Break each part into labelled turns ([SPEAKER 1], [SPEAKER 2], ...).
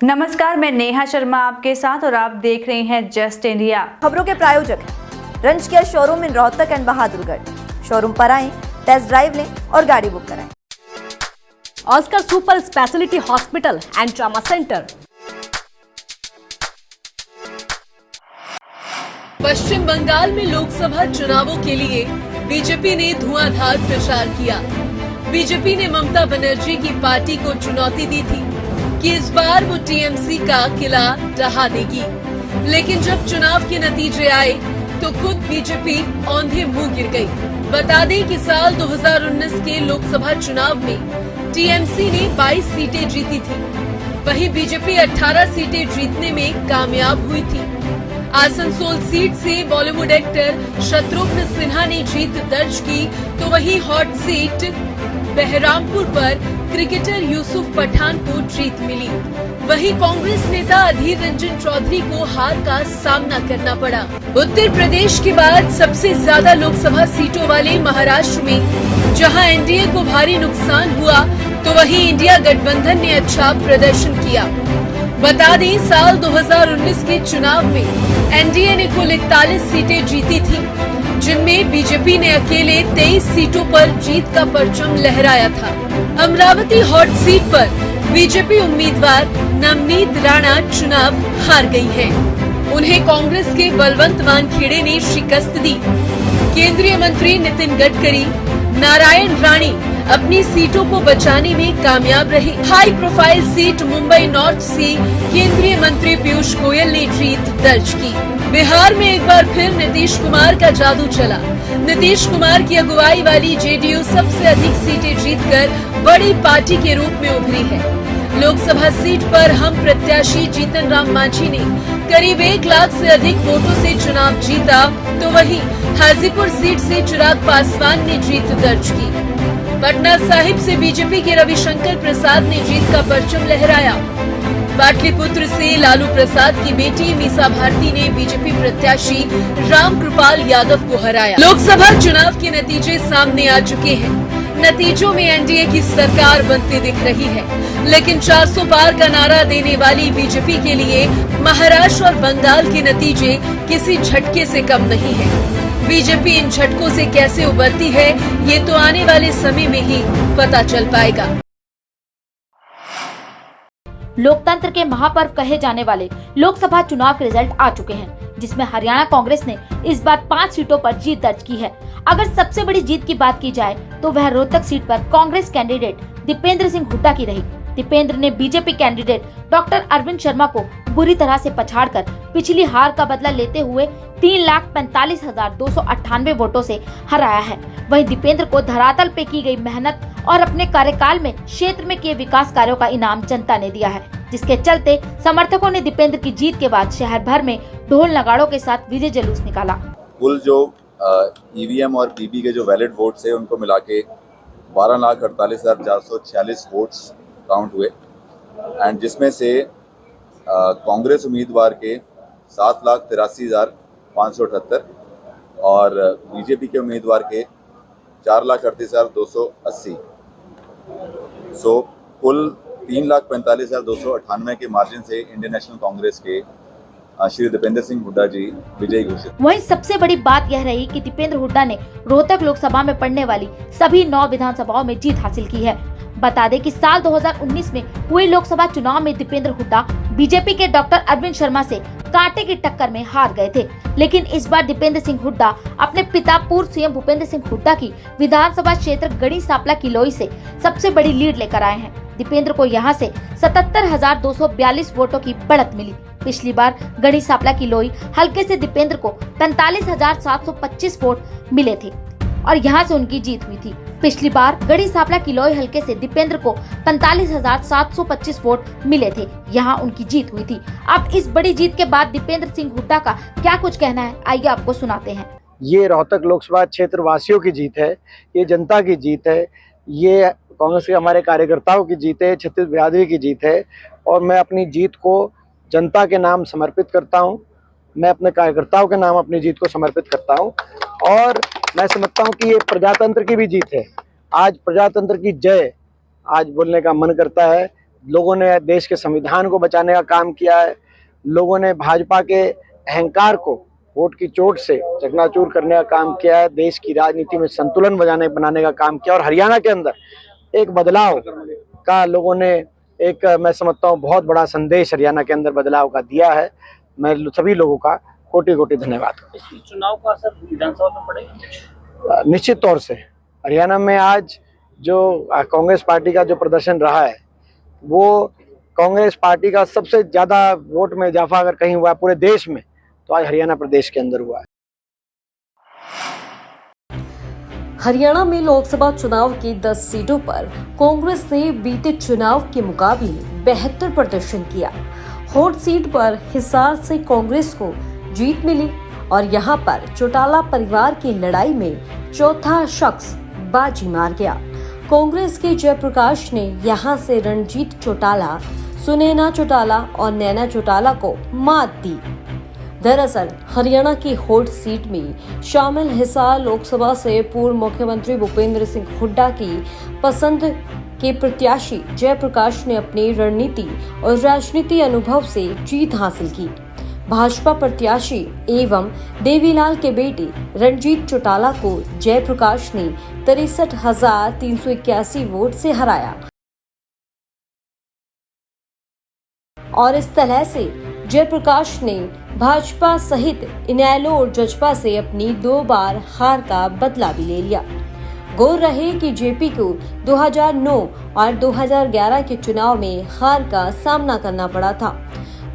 [SPEAKER 1] नमस्कार, मैं नेहा शर्मा आपके साथ और आप देख रहे हैं जस्ट इंडिया।
[SPEAKER 2] खबरों के प्रायोजक हैं रंज care showroom in Rohtak and Bahadurgarh. Showroom पर आएं, टेस्ट ड्राइव लें और गाड़ी बुक कराएं।
[SPEAKER 3] Oscar super speciality hospital and trauma centre.
[SPEAKER 4] Paschim Bengal में लोकसभा चुनावों के लिए बीजेपी ने धुआंधार प्रचार किया। बीजेपी ने ममता बनर्जी की पार्टी को चुनौती दी थी कि इस बार वो टीएमसी का किला ढहा देगी, लेकिन जब चुनाव के नतीजे आए तो खुद बीजेपी औंधे मुंह गिर गई। बता दें कि साल 2019 के लोकसभा चुनाव में टीएमसी ने 22 सीटें जीती थी, वहीं बीजेपी 18 सीटें जीतने में कामयाब हुई थी। आसनसोल सीट से बॉलीवुड एक्टर शत्रुघ्न सिन्हा ने जीत दर्ज की, तो वहीं हॉट सीट बहरामपुर पर क्रिकेटर यूसुफ पठान को जीत मिली। वहीं कांग्रेस नेता अधीर रंजन चौधरी को हार का सामना करना पड़ा। उत्तर प्रदेश के बाद सबसे ज्यादा लोकसभा सीटों वाले महाराष्ट्र में जहां एनडीए को भारी नुकसान हुआ, तो वहीं इंडिया गठबंधन ने अच्छा प्रदर्शन किया। बता दें, साल 2019 के चुनाव में एनडीए ने कुल 41 सीटें जीती थी, जिनमें बीजेपी ने अकेले 23 सीटों पर जीत का परचम लहराया था। अमरावती हॉट सीट पर बीजेपी उम्मीदवार नवनीत राणा चुनाव हार गई है। उन्हें कांग्रेस के बलवंत वानखेड़े ने शिकस्त दी। केंद्रीय मंत्री नितिन गडकरी, नारायण राणे अपनी सीटों को बचाने में कामयाब रहे। High profile seat Mumbai north से केंद्रीय मंत्री पीयूष गोयल ने जीत दर्ज की। बिहार में एक बार फिर नीतीश कुमार का जादू चला। नीतीश कुमार की अगुवाई वाली जेडीयू सबसे अधिक सीटें जीतकर बड़ी पार्टी के रूप में उभरी है। लोकसभा सीट पर हम प्रत्याशी जीतन राम मांझी ने करीब 1 लाख से अधिक वोटों से चुनाव जीता, तो वहीं हाजीपुर सीट से चिराग पासवान ने जीत दर्ज की। पटना साहिब से बीजेपी के रविशंकर प्रसाद ने जीत का परचम लहराया। पाटलिपुत्र से लालू प्रसाद की बेटी मीसा भारती ने बीजेपी प्रत्याशी रामकृपाल यादव को हराया। लोकसभा चुनाव के नतीजे सामने आ चुके हैं। नतीजों में एनडीए की सरकार बनती दिख रही है, लेकिन 400 पार का नारा देने वाली बीजेपी के लिए महाराष्ट्र और बंगाल के नतीजे किसी झटके से कम नहीं है। बीजेपी इन झटकों से कैसे उबरती है, ये तो आने वाले समय में ही पता चल पाएगा।
[SPEAKER 5] लोकतंत्र के महापर्व कहे जाने वाले लोकसभा चुनाव के रिजल्ट आ चुके हैं, जिसमें हरियाणा कांग्रेस ने इस बार 5 सीटों पर जीत दर्ज की है। अगर सबसे बड़ी जीत की बात की जाए तो वह रोहतक सीट पर कांग्रेस कैंडिडेट दीपेंद्र सिंह हुड्डा की रही। दीपेंद्र ने BJP candidate doctor Arvind Sharma को बुरी तरह से पछाड़कर पिछली हार का बदला लेते हुए 3,45,298 वोटों से हराया है। वहीं दीपेंद्र को धरातल पे की गई मेहनत और अपने कार्यकाल में क्षेत्र में किए विकास कार्यों का इनाम जनता ने दिया है, जिसके चलते समर्थकों ने दीपेंद्र की जीत के बाद शहर भर में ढोल नगाड़ों के साथ विजय जुलूस निकाला।
[SPEAKER 6] कुल जो ईवीएम और पीबी के जो वैलिड वोट्स है, उनको मिला के 12,48,446 वोट्स काउंट हुए, एंड जिसमें से कांग्रेस उम्मीदवार के 7,83,578 और बीजेपी के उम्मीदवार के 4,38,280। सो कुल 3,45,298 के मार्जिन से इंडियन नेशनल कांग्रेस के श्री दीपेंद्र सिंह हुड्डा जी विजयी घोषित।
[SPEAKER 5] वहीं सबसे बड़ी बात यह रही कि दीपेंद्र हुड्डा ने रोहतक लोकसभा में पड़ने वाली सभी 9 विधानसभाओं में जीत हासिल की है। बता दें कि साल 2019 में हुए लोकसभा चुनाव में दीपेंद्र हुड्डा बीजेपी के डॉक्टर अरविंद शर्मा से कांटे की टक्कर में हार गए थे, लेकिन इस बार दीपेंद्र सिंह हुड्डा अपने पिता पूर्व सीएम भूपेंद्र सिंह हुड्डा की विधानसभा क्षेत्र गढ़ी सांपला किलोई से सबसे बड़ी लीड लेकर आए हैं। दीपेंद्र को यहां से 77,242 वोटों की बढ़त मिली। पिछली बार गढ़ी सांपला किलोई हल्के से दीपेंद्र को 45,725 वोट मिले थे और यहां से उनकी जीत हुई थी। पिछली बार गढ़ी सांपला किलोई हल्के से दीपेंद्र को 45,725 वोट मिले थे, यहां उनकी जीत हुई थी। अब इस बड़ी जीत के बाद दीपेंद्र सिंह हुड्डा का क्या कुछ कहना है, आइए आपको सुनाते हैं।
[SPEAKER 7] ये रोहतक लोकसभा क्षेत्र वासियों की जीत है, ये जनता की जीत है, ये कांग्रेस के हमारे कार्यकर्ताओं की जीत है, छत्तीस बिरादरी की जीत है, और मैं अपनी जीत को जनता के नाम समर्पित करता हूं। मैं अपने कार्यकर्ताओं के नाम अपनी जीत को समर्पित करता हूं, और मैं समझता हूं कि ये प्रजातंत्र की भी जीत है। आज प्रजातंत्र की जय आज बोलने का मन करता है। लोगों ने देश के संविधान को बचाने का काम किया है, लोगों ने भाजपा के अहंकार को वोट की चोट से चकनाचूर करने का काम किया है, देश की राजनीति में संतुलन बनाने का काम किया और हरियाणा के अंदर एक बदलाव का लोगों ने एक, मैं समझता हूँ, बहुत बड़ा संदेश हरियाणा के अंदर बदलाव का दिया है। मैं सभी लोगों का कोटि कोटि धन्यवाद।
[SPEAKER 8] चुनाव का असर विधानसभा में पड़ेगा?
[SPEAKER 7] निश्चित तौर से हरियाणा में आज जो कांग्रेस पार्टी का जो प्रदर्शन रहा है, वो कांग्रेस पार्टी का सबसे ज्यादा वोट में इजाफा अगर कहीं हुआ है पूरे देश में, तो आज हरियाणा प्रदेश के अंदर हुआ है।
[SPEAKER 3] हरियाणा में लोकसभा चुनाव की 10 सीटों पर कांग्रेस ने बीते चुनाव के मुकाबले बेहतर प्रदर्शन किया। हॉट सीट पर हिसार से कांग्रेस को जीत मिली और यहां पर चौटाला परिवार की लड़ाई में चौथा शख्स बाजी मार गया। कांग्रेस के जयप्रकाश ने यहां से रणजीत चौटाला, सुनैना चौटाला और नैना चौटाला को मात दी। दरअसल हरियाणा की हॉट सीट में शामिल हिसार लोकसभा से पूर्व मुख्यमंत्री भूपेंद्र सिंह हुड्डा की पसंद के प्रत्याशी जयप्रकाश ने अपनी रणनीति और राजनीति अनुभव से जीत हासिल की। भाजपा प्रत्याशी एवं देवीलाल के बेटे रणजीत चौटाला को जयप्रकाश ने 63,381 वोट से हराया और इस तरह से जयप्रकाश ने भाजपा सहित इनेलो और जजपा से अपनी 2 बार हार का बदला भी ले लिया। गौर रहे कि जेपी को 2009 और 2011 के चुनाव में हार का सामना करना पड़ा था।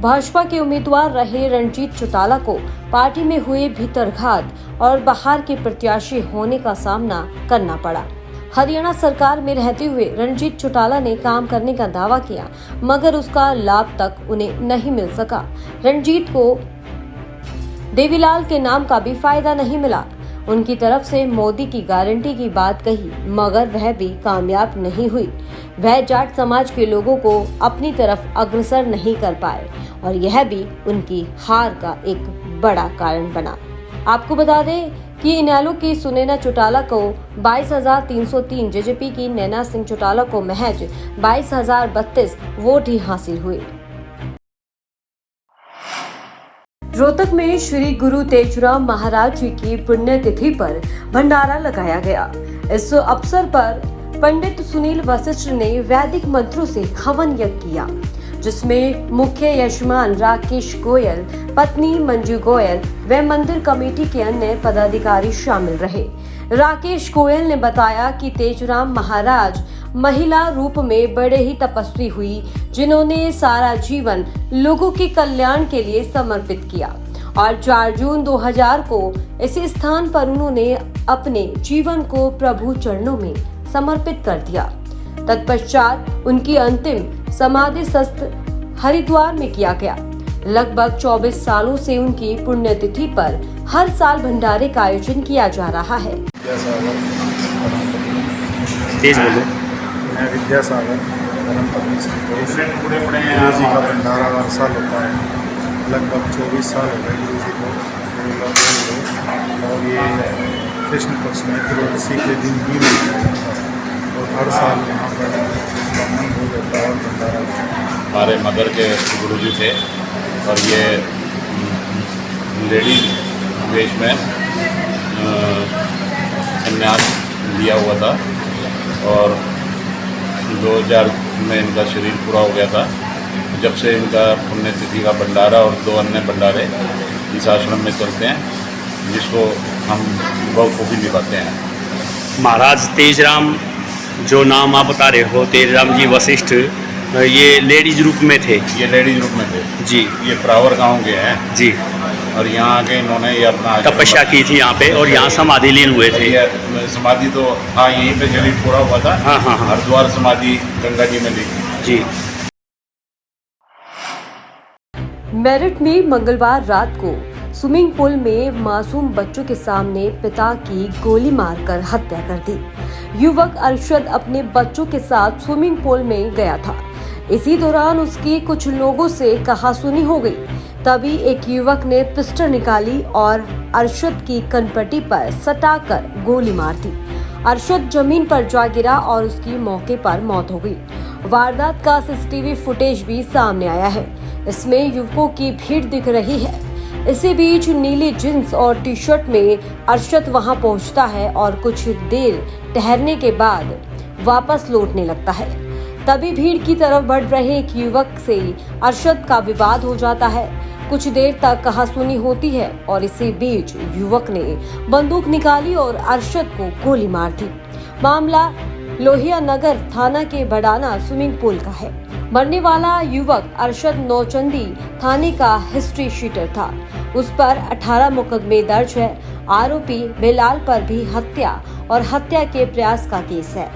[SPEAKER 3] भाजपा के उम्मीदवार रहे रणजीत चौटाला को पार्टी में हुए भीतरघात और बाहर के प्रत्याशी होने का सामना करना पड़ा। हरियाणा सरकार में रहते हुए रणजीत चौटाला ने काम करने का दावा किया, मगर उसका लाभ तक उन्हें नहीं मिल सका। रणजीत को देवीलाल के नाम का भी फायदा नहीं मिला। उनकी तरफ से मोदी की गारंटी की बात कही, मगर वह भी कामयाब नहीं हुई। वह जाट समाज के लोगों को अपनी तरफ अग्रसर नहीं कर पाए और यह भी उनकी हार का एक बड़ा कारण बना। आपको बता दें कि इनेलो की सुनैना चौटाला को 22,303, जेजेपी की नैना सिंह चौटाला को महज 22,032 वोट ही हासिल हुए। रोहतक में श्री गुरु तेजराम महाराज जी की पुण्यतिथि पर भंडारा लगाया गया। इस अवसर पर पंडित सुनील वशिष्ठ ने वैदिक मंत्रों से हवन यज्ञ किया, जिसमें मुख्य यजमान राकेश गोयल, पत्नी मंजू गोयल व मंदिर कमेटी के अन्य पदाधिकारी शामिल रहे। राकेश गोयल ने बताया कि तेजराम महाराज महिला रूप में बड़े ही तपस्वी हुई, जिन्होंने सारा जीवन लोगों के कल्याण के लिए समर्पित किया और 4 जून 2000 को इस स्थान पर उन्होंने अपने जीवन को प्रभु चरणों में समर्पित कर दिया। तत्पश्चात उनकी अंतिम समाधि शस्त्र हरिद्वार में किया गया। लगभग 24 सालों से उनकी पुण्यतिथि पर हर साल भंडारे का आयोजन किया जा रहा है।
[SPEAKER 9] मैं विद्यासागर धर्मपत्नी संतोष गुरु जी का भंडारा हर साल होता है। लगभग 24 साल हो गए गुरु जी को, और ये कृष्ण पक्ष में त्रयोदशी के दिन भी मनाया जाता है और हर साल यहाँ पर भ्रमण हो जाता है और भंडारा।
[SPEAKER 6] हमारे मदर के गुरु जी थे और ये लेडीज वेश में संन्यास लिया हुआ था और 2000 में इनका शरीर पूरा हो गया था। जब से इनका पुण्यतिथि का भंडारा और 2 अन्य भंडारे इस आश्रम में चलते हैं, जिसको हम बखूबी निभाते हैं।
[SPEAKER 8] महाराज तेजराम, जो नाम आप बता रहे हो, तेजराम जी वशिष्ठ, ये लेडीज रूप में थे?
[SPEAKER 6] ये लेडीज रूप में थे
[SPEAKER 8] जी।
[SPEAKER 6] ये प्रावर गांव के हैं
[SPEAKER 8] जी।
[SPEAKER 6] और यहाँ आके इन्होंने ये अपना
[SPEAKER 8] तपस्या की थी यहाँ पे और यहाँ समाधि लीन हुए थे।
[SPEAKER 6] समाधि तो हाँ यहीं पे शरीर पूरा हुआ था।
[SPEAKER 8] हाँ हाँ हाँ।
[SPEAKER 6] हरिद्वार समाधि गंगा जी में ली
[SPEAKER 8] जी।
[SPEAKER 3] मेरठ में मंगलवार रात को स्विमिंग पूल में मासूम बच्चों के सामने पिता की गोली मारकर हत्या कर दी। युवक अरशद अपने बच्चों के साथ स्विमिंग पूल में गया था। इसी दौरान उसकी कुछ लोगों से कहासुनी हो गई। तभी एक युवक ने पिस्टल निकाली और अरशद की कनपट्टी पर सटाकर गोली मार दी। अरशद जमीन पर जा गिरा और उसकी मौके पर मौत हो गई। वारदात का सीसीटीवी फुटेज भी सामने आया है। इसमें युवकों की भीड़ दिख रही है। इसी बीच नीली जींस और टी शर्ट में अरशद वहां पहुंचता है और कुछ देर ठहरने के बाद वापस लौटने लगता है। तभी भीड़ की तरफ बढ़ रहे एक युवक से अरशद का विवाद हो जाता है। कुछ देर तक कहासुनी होती है और इसी बीच युवक ने बंदूक निकाली और अरशद को गोली मार दी। मामला लोहिया नगर थाना के बड़ाना स्विमिंग पूल का है। मरने वाला युवक अरशद नौचंदी थाने का हिस्ट्री शीटर था। उस पर 18 मुकदमे दर्ज है। आरोपी बिलाल पर भी हत्या और हत्या के प्रयास का केस है।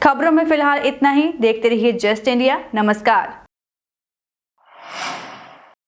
[SPEAKER 1] खबरों में फिलहाल इतना ही। देखते रहिए जस्ट इंडिया। नमस्कार।